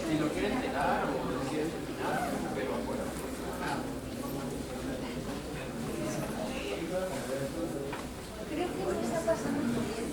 Si lo quieren pegar o lo quieren terminar, pero afuera. Creo que no está pasando muy bien.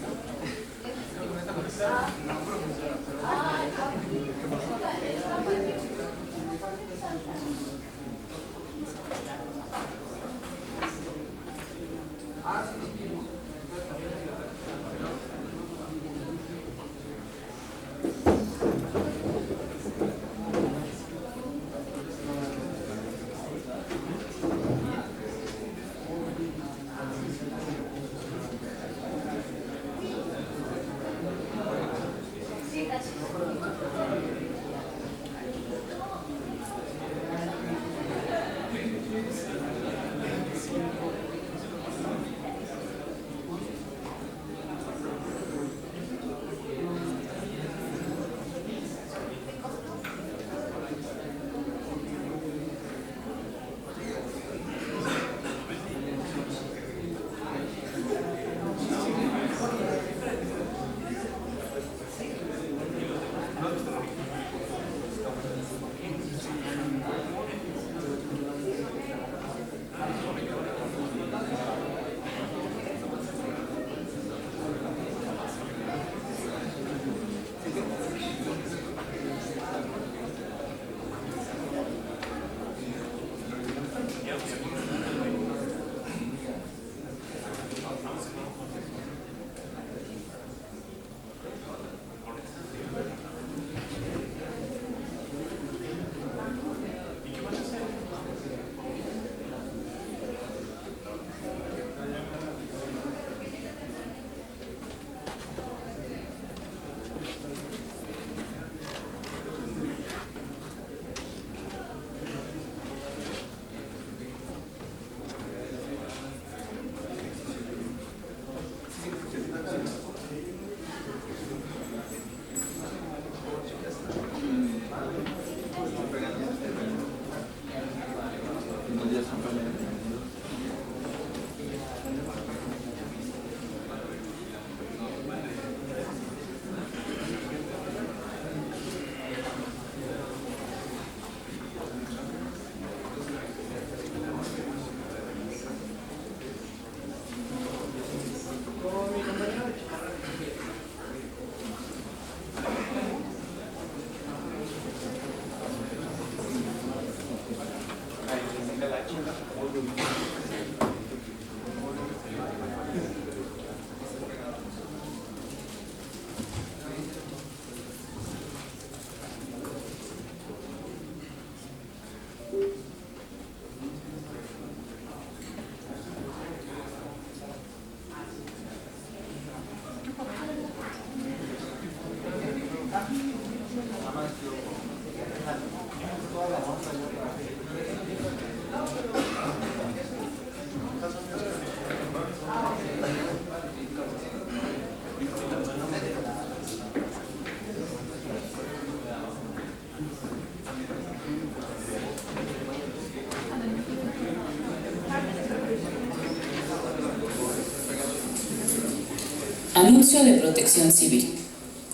Anuncio de protección civil.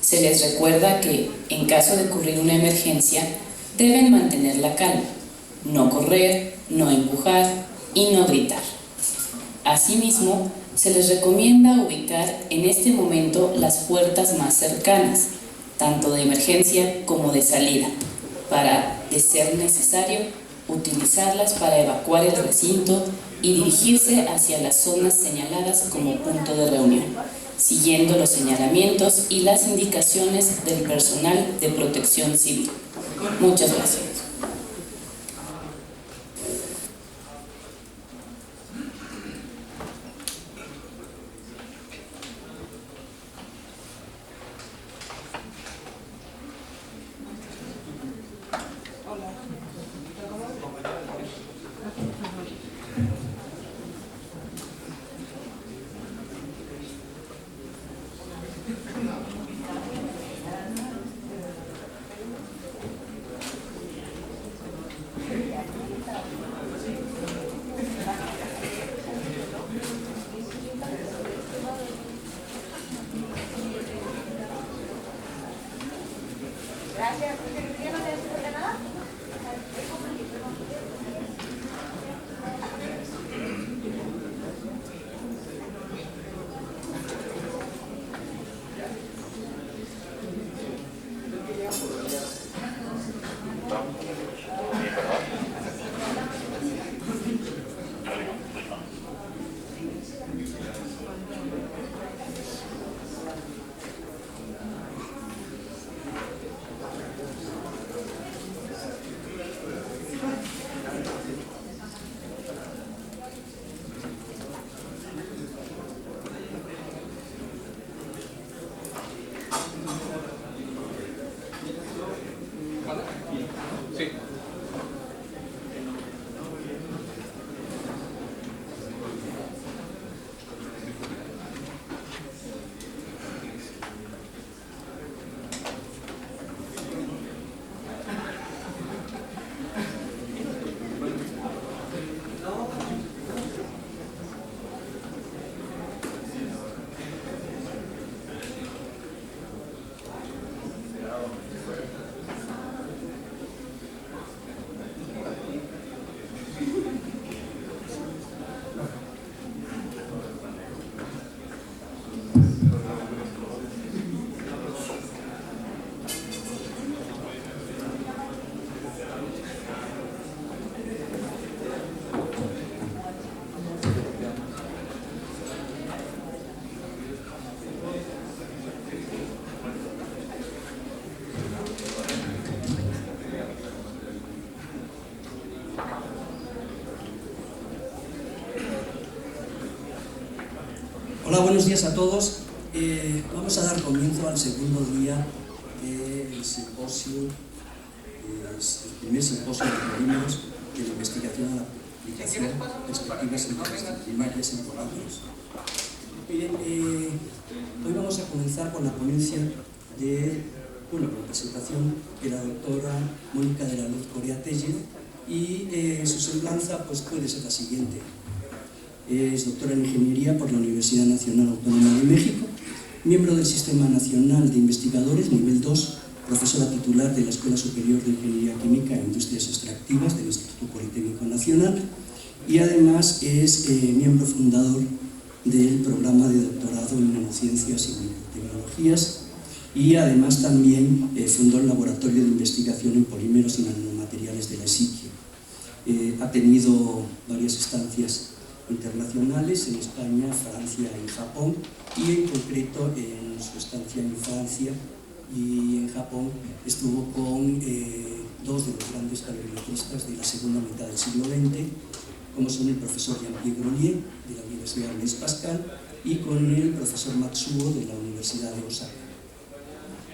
Se les recuerda que, en caso de ocurrir una emergencia, deben mantener la calma, no correr, no empujar y no gritar. Asimismo, se les recomienda ubicar en este momento las puertas más cercanas, tanto de emergencia como de salida, para, de ser necesario, utilizarlas para evacuar el recinto y dirigirse hacia las zonas señaladas como punto de reunión, siguiendo los señalamientos y las indicaciones del personal de protección civil. Muchas gracias. Gracias. Hola, buenos días a todos. Vamos a dar comienzo al segundo día del simposio, el primer simposio de polímeros de la investigación a la aplicación, perspectivas interdisciplinarias en polímeros. Miren, hoy vamos a comenzar con la ponencia de, con la presentación de la doctora Mónica de la Luz Coria Tellez, y su semblanza pues, puede ser la siguiente. Es doctora en Ingeniería por la Universidad Nacional Autónoma de México, miembro del Sistema Nacional de Investigadores, nivel 2, profesora titular de la Escuela Superior de Ingeniería Química e Industrias Extractivas del Instituto Politécnico Nacional, y además es miembro fundador del programa de doctorado en Nanociencias y Biotecnologías, y además también fundó el Laboratorio de Investigación en Polímeros y Nanomateriales de la ESICIE. Ha tenido varias estancias internacionales en España, Francia y Japón, y en concreto en su estancia en Francia y en Japón estuvo con dos de los grandes calorimetristas de la segunda mitad del siglo XX, como son el profesor Jean-Pierre Grolier de la Universidad Blaise Pascal y con el profesor Matsuo de la Universidad de Osaka.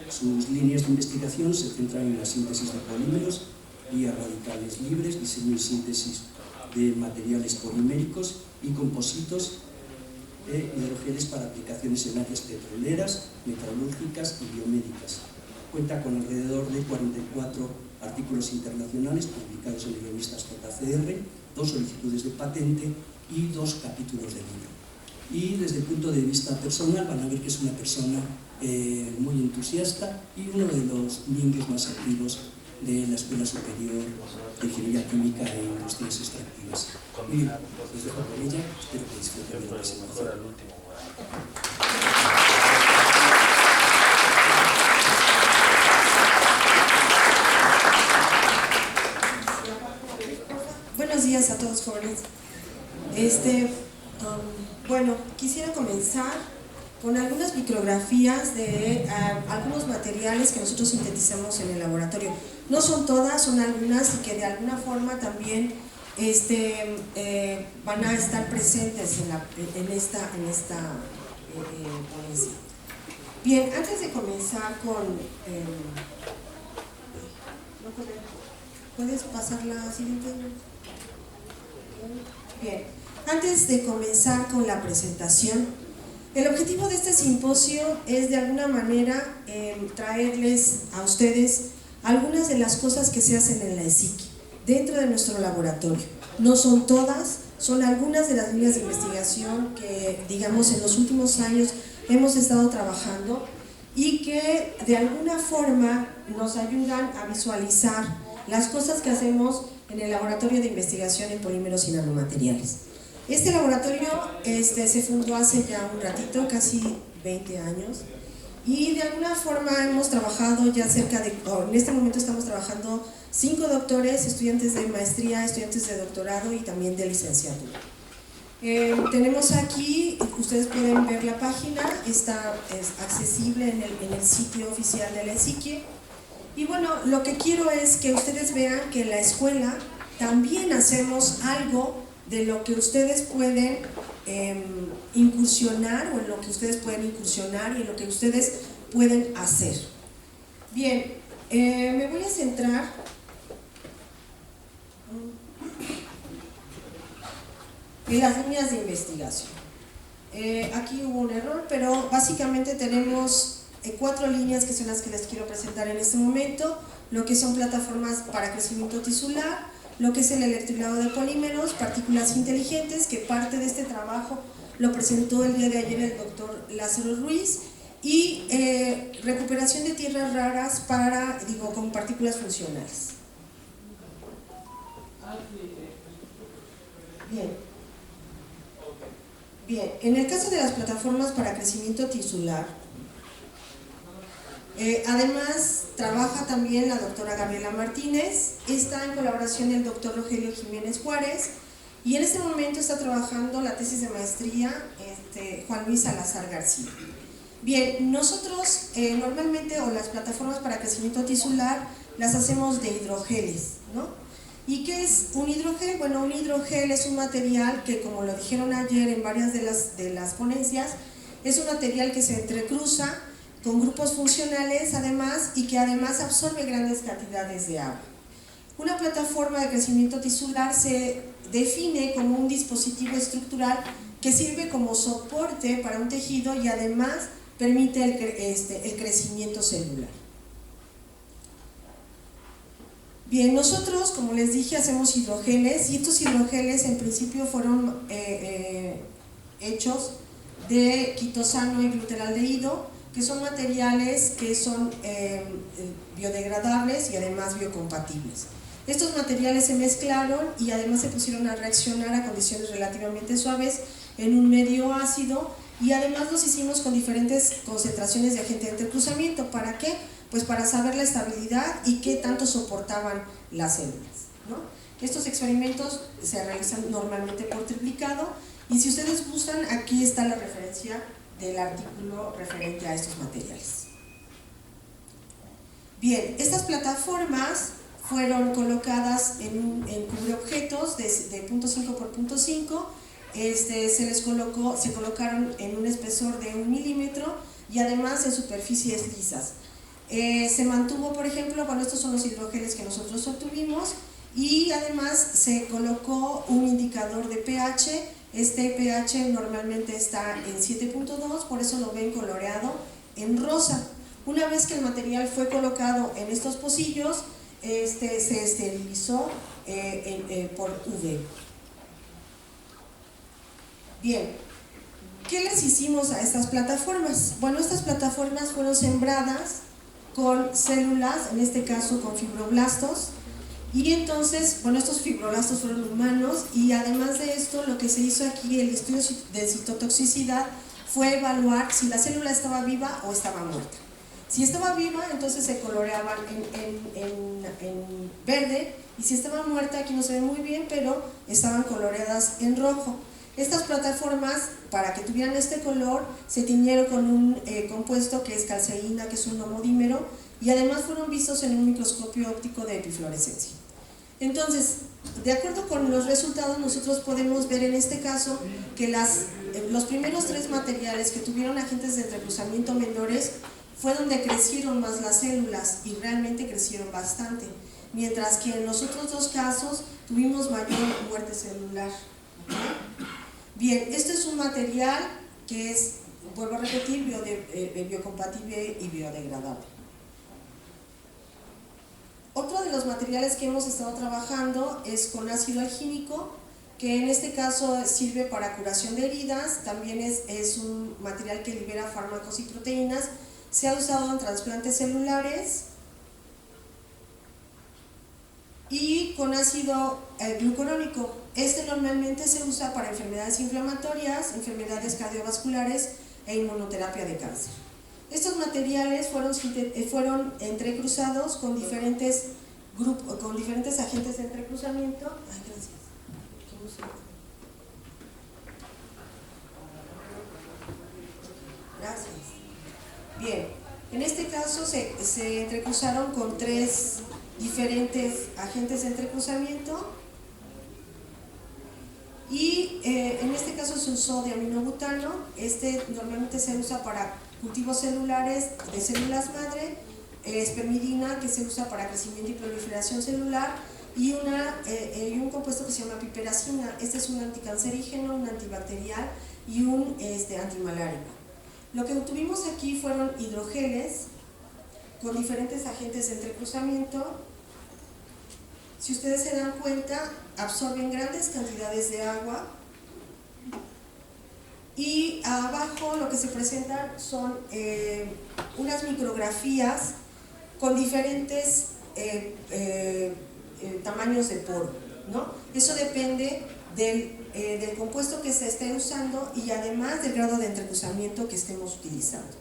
Sus líneas de investigación se centran en la síntesis de polímeros, vías radicales libres, diseño y síntesis de materiales poliméricos y compositos hidrogeles para aplicaciones en áreas petroleras, metalúrgicas y biomédicas. Cuenta con alrededor de 44 artículos internacionales publicados en revistas JCR, 2 solicitudes de patente y 2 capítulos de libro. Y desde el punto de vista personal van a ver que es una persona muy entusiasta y uno de los miembros más activos de la Escuela Superior de Ingeniería Química e Industrias Extractivas. Muy bien, os dejo con ella, espero que disfruten de la presentación. Buenos días a todos, jóvenes. Bueno, quisiera comenzar con algunas micrografías de algunos materiales que nosotros sintetizamos en el laboratorio. No son todas, son algunas y que de alguna forma también van a estar presentes en esta ponencia. Bien, antes de comenzar con... ¿Puedes pasar la siguiente? Bien, antes de comenzar con la presentación, el objetivo de este simposio es de alguna manera traerles a ustedes algunas de las cosas que se hacen en la ESICIE, dentro de nuestro laboratorio. No son todas, son algunas de las líneas de investigación que, digamos, en los últimos años hemos estado trabajando y que de alguna forma nos ayudan a visualizar las cosas que hacemos en el Laboratorio de Investigación en Polímeros y Nanomateriales. Este laboratorio se fundó hace ya un ratito, casi 20 años, y de alguna forma hemos trabajado ya en este momento estamos trabajando 5 doctores, estudiantes de maestría, estudiantes de doctorado y también de licenciatura. Tenemos aquí, ustedes pueden ver la página, es accesible en el sitio oficial de la ESICIE. Y bueno, lo que quiero es que ustedes vean que en la escuela también hacemos algo de lo que ustedes pueden incursionar, o en lo que ustedes pueden incursionar y en lo que ustedes pueden hacer. Bien, me voy a centrar en las líneas de investigación. Aquí hubo un error, pero básicamente tenemos 4 líneas que son las que les quiero presentar en este momento: lo que son plataformas para crecimiento tisular, lo que es el electrilado de polímeros, partículas inteligentes, que parte de este trabajo lo presentó el día de ayer el doctor Lázaro Ruiz, y recuperación de tierras raras con partículas funcionales. Bien, en el caso de las plataformas para crecimiento tisular, además trabaja también la doctora Gabriela Martínez, está en colaboración el doctor Rogelio Jiménez Juárez, y en este momento está trabajando la tesis de maestría Juan Luis Salazar García. Bien, nosotros normalmente, o las plataformas para crecimiento tisular, las hacemos de hidrogeles, ¿no? ¿Y qué es un hidrogel? Bueno, un hidrogel es un material que, como lo dijeron ayer en varias de las ponencias, es un material que se entrecruza con grupos funcionales además y que además absorbe grandes cantidades de agua. Una plataforma de crecimiento tisular se define como un dispositivo estructural que sirve como soporte para un tejido y además permite el crecimiento celular. Bien, nosotros, como les dije, hacemos hidrogeles y estos hidrogeles en principio fueron hechos de quitosano y glutaraldehído, que son materiales que son biodegradables y además biocompatibles. Estos materiales se mezclaron y además se pusieron a reaccionar a condiciones relativamente suaves en un medio ácido y además los hicimos con diferentes concentraciones de agente de entrecruzamiento. ¿Para qué? Pues para saber la estabilidad y qué tanto soportaban las células, ¿no? Estos experimentos se realizan normalmente por triplicado y si ustedes gustan, aquí está la referencia del artículo referente a estos materiales. Bien, estas plataformas fueron colocadas en cubreobjetos de 0.5 por 0.5, se colocaron en un espesor de 1 milímetro y además en superficies lisas. Se mantuvo, por ejemplo, bueno, estos son los hidrogeles que nosotros obtuvimos y además se colocó un indicador de pH. Este pH normalmente está en 7.2, por eso lo ven coloreado en rosa. Una vez que el material fue colocado en estos pocillos, se esterilizó por UV. Bien, ¿qué les hicimos a estas plataformas? Bueno, estas plataformas fueron sembradas con células, en este caso con fibroblastos, y entonces, bueno, estos fibroblastos fueron humanos y además de esto, lo que se hizo aquí, el estudio de citotoxicidad, fue evaluar si la célula estaba viva o estaba muerta. Si estaba viva, entonces se coloreaban en verde, y si estaba muerta, aquí no se ve muy bien, pero estaban coloreadas en rojo. Estas plataformas, para que tuvieran este color, se tiñeron con un compuesto que es calceína, que es un homodímero, y además fueron vistos en un microscopio óptico de epifluorescencia. Entonces, de acuerdo con los resultados, nosotros podemos ver en este caso que los primeros 3 materiales que tuvieron agentes de entrecruzamiento menores fue donde crecieron más las células y realmente crecieron bastante, mientras que en los otros 2 casos tuvimos mayor muerte celular. Bien, este es un material que es, vuelvo a repetir, biocompatible y biodegradable. Otro de los materiales que hemos estado trabajando es con ácido algínico, que en este caso sirve para curación de heridas, también es un material que libera fármacos y proteínas, se ha usado en trasplantes celulares, y con ácido glucurónico. Este normalmente se usa para enfermedades inflamatorias, enfermedades cardiovasculares e inmunoterapia de cáncer. Estos materiales fueron entrecruzados con diferentes agentes de entrecruzamiento. Ay, gracias. Gracias. Bien, en este caso se entrecruzaron con 3 diferentes agentes de entrecruzamiento y en este caso se usó diaminobutano. Normalmente se usa para cultivos celulares de células madre, espermidina, que se usa para crecimiento y proliferación celular, y un compuesto que se llama piperacina. Este es un anticancerígeno, un antibacterial y un antimalárico. Lo que obtuvimos aquí fueron hidrogeles con diferentes agentes de entrecruzamiento. Si ustedes se dan cuenta, absorben grandes cantidades de agua y abajo lo que se presentan son unas micrografías con diferentes tamaños de poro, ¿no? Eso depende del compuesto que se esté usando y además del grado de entrecruzamiento que estemos utilizando.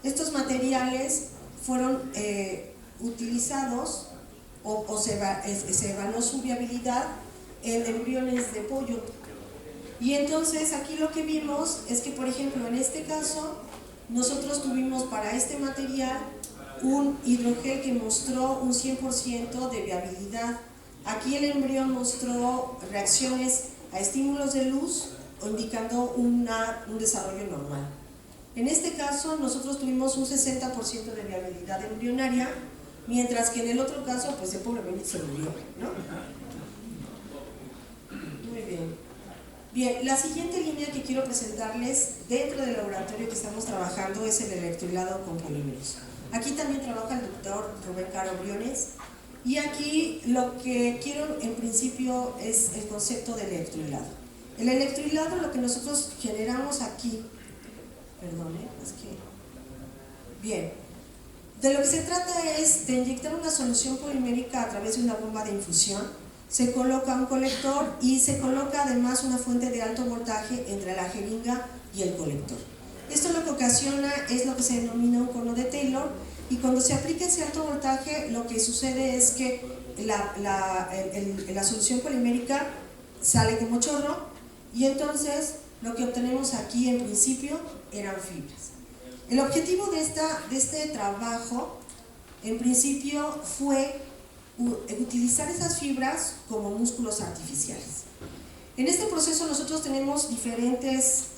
Estos materiales fueron utilizados o se evaluó su viabilidad en embriones de pollo. Y entonces aquí lo que vimos es que, por ejemplo, en este caso, nosotros tuvimos para este material un hidrogel que mostró un 100% de viabilidad Aquí el embrión mostró reacciones a estímulos de luz o indicando un desarrollo normal. En este caso nosotros tuvimos un 60% de viabilidad embrionaria, mientras que en el otro caso pues el pobre Benito se murió, ¿no? Muy bien. Bien, la siguiente línea que quiero presentarles dentro del laboratorio que estamos trabajando es el electrohilado con polímeros. Aquí también trabaja el doctor Rubén Caro Briones, y aquí lo que quiero en principio es el concepto de electrohilado. El electrohilado, lo que nosotros generamos aquí, perdón, es que, bien, de lo que se trata es de inyectar una solución polimérica a través de una bomba de infusión. Se coloca un colector y se coloca además una fuente de alto voltaje entre la jeringa y el colector. Esto lo que ocasiona es lo que se denomina un cono de Taylor, y cuando se aplica ese alto voltaje lo que sucede es que la solución polimérica sale como chorro, y entonces lo que obtenemos aquí en principio eran fibras. El objetivo de este trabajo en principio fue utilizar esas fibras como músculos artificiales. En este proceso nosotros tenemos diferentes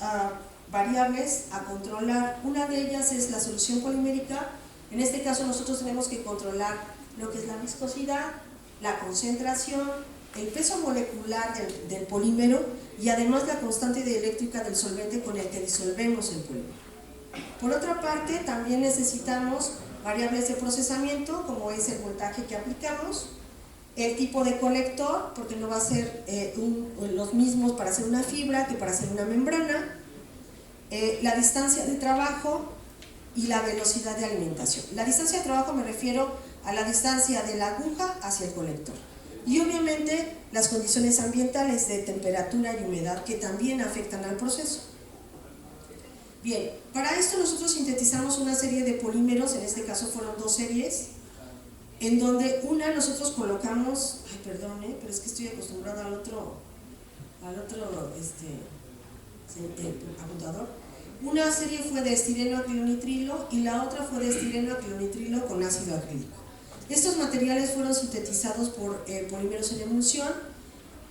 variables a controlar. Una de ellas es la solución polimérica. En este caso nosotros tenemos que controlar lo que es la viscosidad, la concentración, el peso molecular del polímero y además la constante dieléctrica del solvente con el que disolvemos el polímero. Por otra parte, también necesitamos variables de procesamiento, como es el voltaje que aplicamos, el tipo de colector, porque no va a ser los mismos para hacer una fibra que para hacer una membrana, la distancia de trabajo y la velocidad de alimentación. La distancia de trabajo me refiero a la distancia de la aguja hacia el colector. Y obviamente las condiciones ambientales de temperatura y humedad que también afectan al proceso. Bien, para esto nosotros sintetizamos una serie de polímeros, en este caso fueron 2 series, en donde una nosotros colocamos, pero es que estoy acostumbrada al otro apuntador. Una serie fue de estireno acrilonitrilo y la otra fue de estireno acrilonitrilo con ácido acrílico. Estos materiales fueron sintetizados por polímeros en emulsión.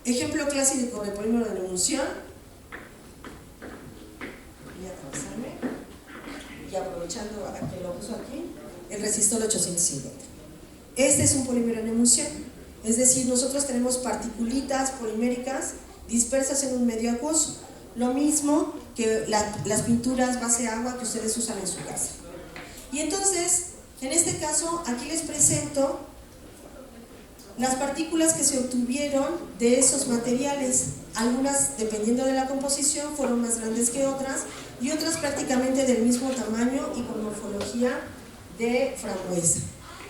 Ejemplo clásico de polímero en emulsión. Voy a atravesarme y aprovechando a que lo uso aquí, el resistor 850. Este es un polímero en emulsión, es decir, nosotros tenemos particulitas poliméricas dispersas en un medio acuoso, lo mismo que las pinturas base agua que ustedes usan en su casa. Y entonces, en este caso, aquí les presento las partículas que se obtuvieron de esos materiales. Algunas, dependiendo de la composición, fueron más grandes que otras, y otras prácticamente del mismo tamaño y con morfología de frambuesa.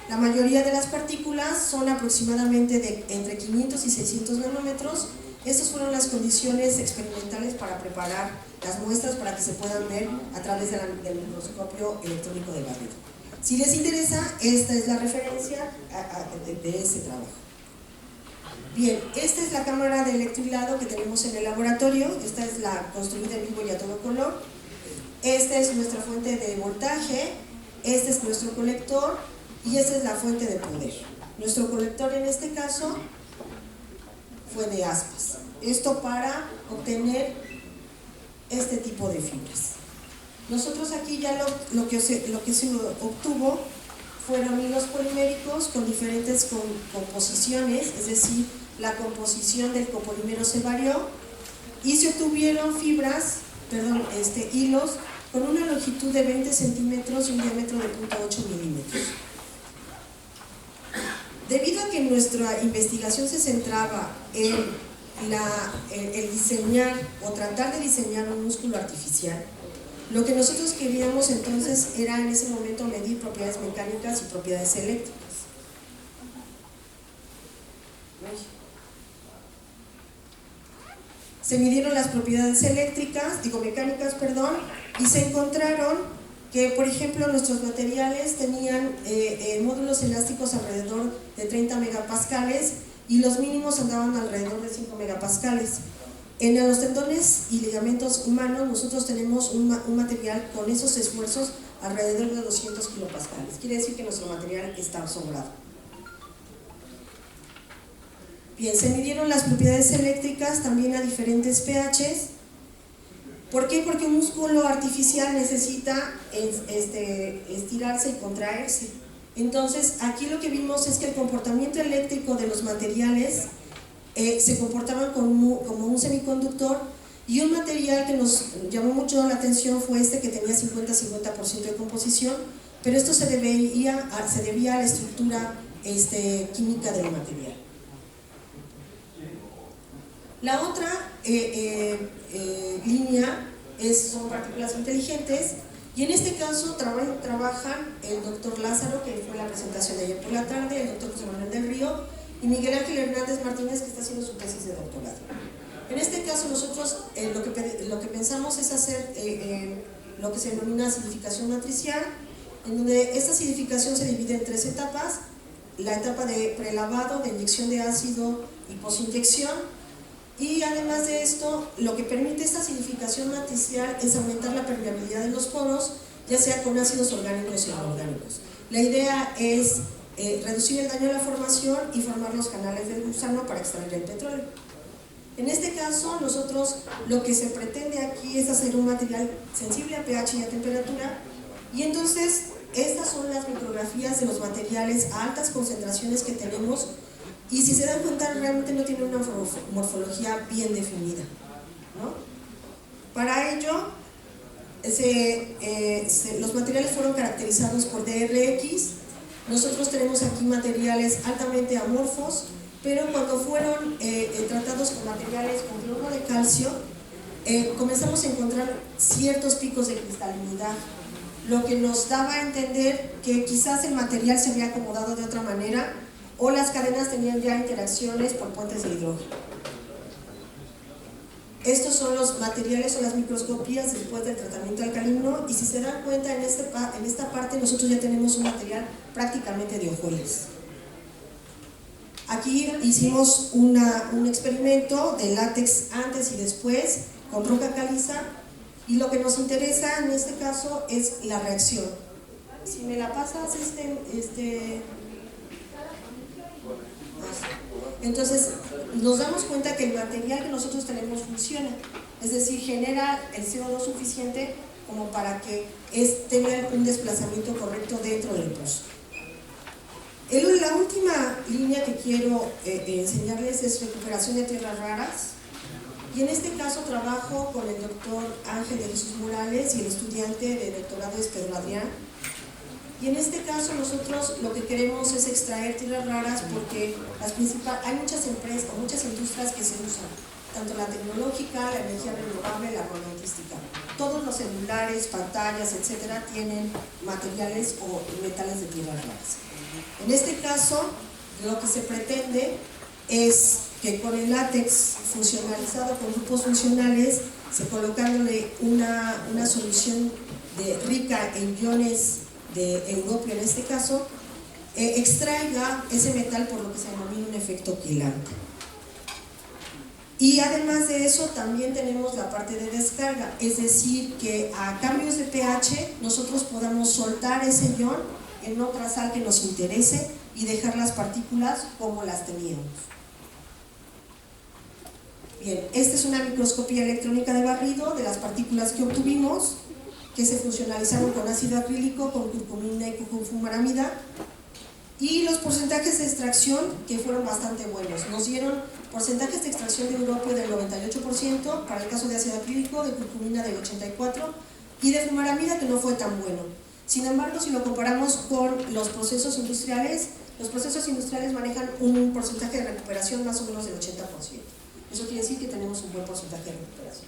La mayoría de las partículas son aproximadamente de entre 500 y 600 nanómetros. Estas fueron las condiciones experimentales para preparar las muestras para que se puedan ver a través del microscopio electrónico de barrido. Si les interesa, esta es la referencia de ese trabajo. Bien, esta es la cámara de electrohilado que tenemos en el laboratorio. Esta es la construida en vivo y a todo color. Esta es nuestra fuente de voltaje. Este es nuestro colector y esta es la fuente de poder. Nuestro colector en este caso fue de aspas. Esto para obtener este tipo de fibras. Nosotros aquí ya lo que se obtuvo fueron hilos poliméricos con diferentes composiciones, es decir, la composición del copolímero se varió y se obtuvieron hilos con una longitud de 20 centímetros y un diámetro de 0.8 milímetros. Debido a que nuestra investigación se centraba en el diseñar o tratar de diseñar un músculo artificial, lo que nosotros queríamos entonces era en ese momento medir propiedades mecánicas y propiedades eléctricas. Se midieron las propiedades mecánicas, y se encontraron que, por ejemplo, nuestros materiales tenían módulos elásticos alrededor de 30 megapascales y los mínimos andaban alrededor de 5 megapascales. En los tendones y ligamentos humanos nosotros tenemos un material con esos esfuerzos alrededor de 200 kilopascales. Quiere decir que nuestro material está sobrado. Bien, se midieron las propiedades eléctricas también a diferentes pHs. ¿Por qué? Porque un músculo artificial necesita estirarse y contraerse. Entonces, aquí lo que vimos es que el comportamiento eléctrico de los materiales se comportaban como un semiconductor, y un material que nos llamó mucho la atención fue este, que tenía 50-50% de composición, pero esto se debía a la estructura química del material. La otra línea son partículas inteligentes, y en este caso trabajan el doctor Lázaro, que fue la presentación de ayer por la tarde, el doctor José Manuel del Río y Miguel Ángel Hernández Martínez, que está haciendo su tesis de doctorado. En este caso nosotros lo que pensamos es hacer lo que se denomina acidificación matricial, en donde esta acidificación se divide en 3 etapas: la etapa de prelavado, de inyección de ácido y posinyección. Y además de esto, lo que permite esta acidificación matricial es aumentar la permeabilidad de los poros, ya sea con ácidos orgánicos o inorgánicos. La idea es reducir el daño a la formación y formar los canales del gusano para extraer el petróleo. En este caso, nosotros lo que se pretende aquí es hacer un material sensible a pH y a temperatura, y entonces estas son las micrografías de los materiales a altas concentraciones que tenemos, y si se dan cuenta realmente no tienen una morfología bien definida, ¿no? Para ello, los materiales fueron caracterizados por DRX. Nosotros tenemos aquí materiales altamente amorfos, pero cuando fueron tratados con materiales con cloruro de calcio, comenzamos a encontrar ciertos picos de cristalinidad, lo que nos daba a entender que quizás el material se había acomodado de otra manera, o las cadenas tenían ya interacciones por puentes de hidrógeno. Estos son los materiales o las microscopías después del tratamiento alcalino, y si se dan cuenta en esta parte nosotros ya tenemos un material prácticamente de hojuelas. Aquí hicimos un experimento de látex antes y después con roca caliza, y lo que nos interesa en este caso es la reacción. Si me la pasas, entonces nos damos cuenta que el material que nosotros tenemos funciona, es decir, genera el CO2 suficiente como para que tenga un desplazamiento correcto dentro del pozo. La última línea que quiero enseñarles es recuperación de tierras raras, y en este caso trabajo con el doctor Ángel de Jesús Morales y el estudiante de doctorado es Pedro Adrián. Y en este caso nosotros lo que queremos es extraer tierras raras, porque hay muchas empresas o muchas industrias que se usan, tanto la tecnológica, la energía renovable, la armamentística. Todos los celulares, pantallas, etcétera, tienen materiales o metales de tierras raras. En este caso, lo que se pretende es que con el látex funcionalizado con grupos funcionales, se colocándole una solución rica en iones de europio en este caso, extraiga ese metal por lo que se denomina un efecto quilante. Y además de eso también tenemos la parte de descarga, es decir, que a cambios de pH nosotros podamos soltar ese ion en otra sal que nos interese y dejar las partículas como las teníamos. Bien, esta es una microscopía electrónica de barrido de las partículas que obtuvimos, que se funcionalizaron con ácido acrílico, con curcumina y con fumaramida, y los porcentajes de extracción que fueron bastante buenos. Nos dieron porcentajes de extracción de europeo del 98%, para el caso de ácido acrílico, de curcumina del 84%, y de fumaramida que no fue tan bueno. Sin embargo, si lo comparamos con los procesos industriales manejan un porcentaje de recuperación más o menos del 80%. Eso quiere decir que tenemos un buen porcentaje de recuperación.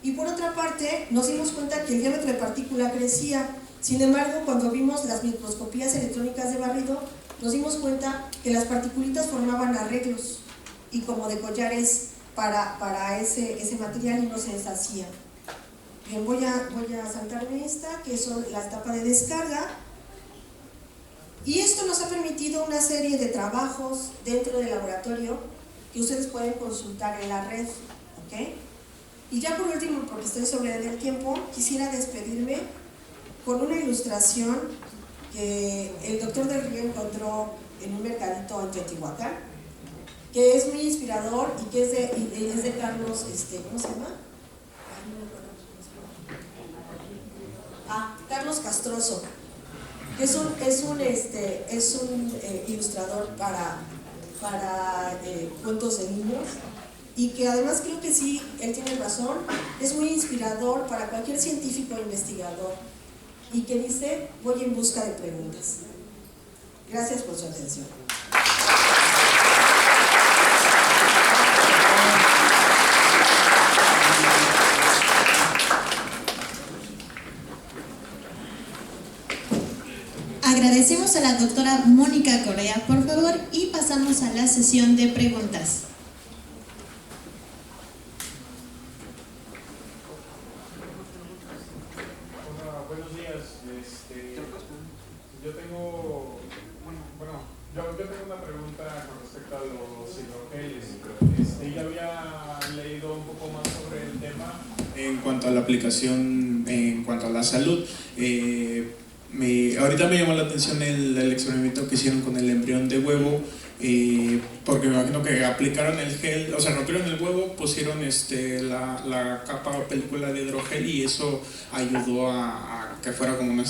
Y por otra parte, nos dimos cuenta que el diámetro de partícula crecía. Sin embargo, cuando vimos las microscopías electrónicas de barrido, nos dimos cuenta que las particulitas formaban arreglos y como de collares para ese material, y no se deshacía. Bien, voy a saltarme esta, que son la etapa de descarga. Y esto nos ha permitido una serie de trabajos dentro del laboratorio que ustedes pueden consultar en la red, ¿ok? Y ya por último, porque estoy sobre el tiempo, quisiera despedirme con una ilustración que el doctor del Río encontró en un mercadito en Teotihuacán, que es muy inspirador y que es de Carlos, ¿cómo se llama? Carlos Castroso, que es un ilustrador para cuentos de niños, y que además creo que sí, él tiene razón, es muy inspirador para cualquier científico o investigador, y que dice: voy en busca de preguntas. Gracias por su atención. Agradecemos a la doctora Mónica Correa, por favor, y pasamos a la sesión de preguntas. Hola, buenos días. Yo tengo una pregunta con respecto a los hidrogeles. Yo había leído un poco más sobre el tema en cuanto a la aplicación, en cuanto a la salud. Ahorita me llamó la atención el experimento que hicieron con el embrión de huevo, porque me imagino que aplicaron el gel, o sea, rompieron el huevo, pusieron la capa o película de hidrogel, y eso ayudó a que fuera como un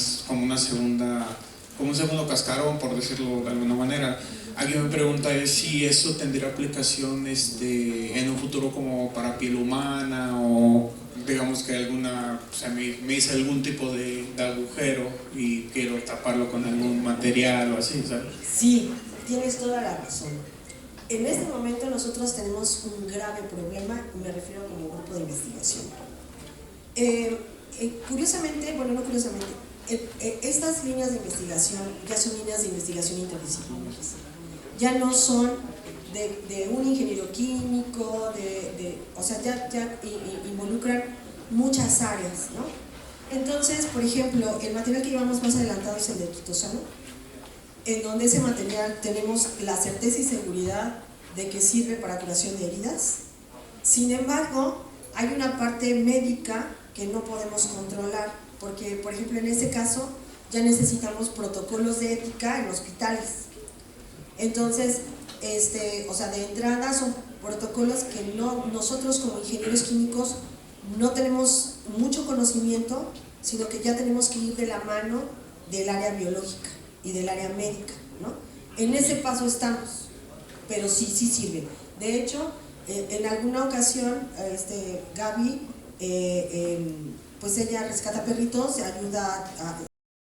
segundo cascarón, por decirlo de alguna manera. Aquí mi pregunta es si eso tendría aplicación en un futuro como para piel humana, o digamos que me hice algún tipo de agujero y quiero taparlo con algún material o así, ¿sabes? Sí, tienes toda la razón. En este momento nosotros tenemos un grave problema, y me refiero como grupo de investigación. Estas líneas de investigación ya son líneas de investigación interdisciplinarias. Ya no son de un ingeniero químico, o sea, ya involucran muchas áreas, ¿no? Entonces, por ejemplo, el material que llevamos más adelantado es el de triptófano, en donde ese material tenemos la certeza y seguridad de que sirve para curación de heridas. Sin embargo, hay una parte médica que no podemos controlar, porque, por ejemplo, en este caso ya necesitamos protocolos de ética en hospitales. Entonces, de entrada son protocolos que nosotros como ingenieros químicos no tenemos mucho conocimiento, sino que ya tenemos que ir de la mano del área biológica y del área médica, ¿no? En ese paso estamos, pero sí sirve. De hecho, en alguna ocasión, Gaby, pues ella rescata perritos, ayuda a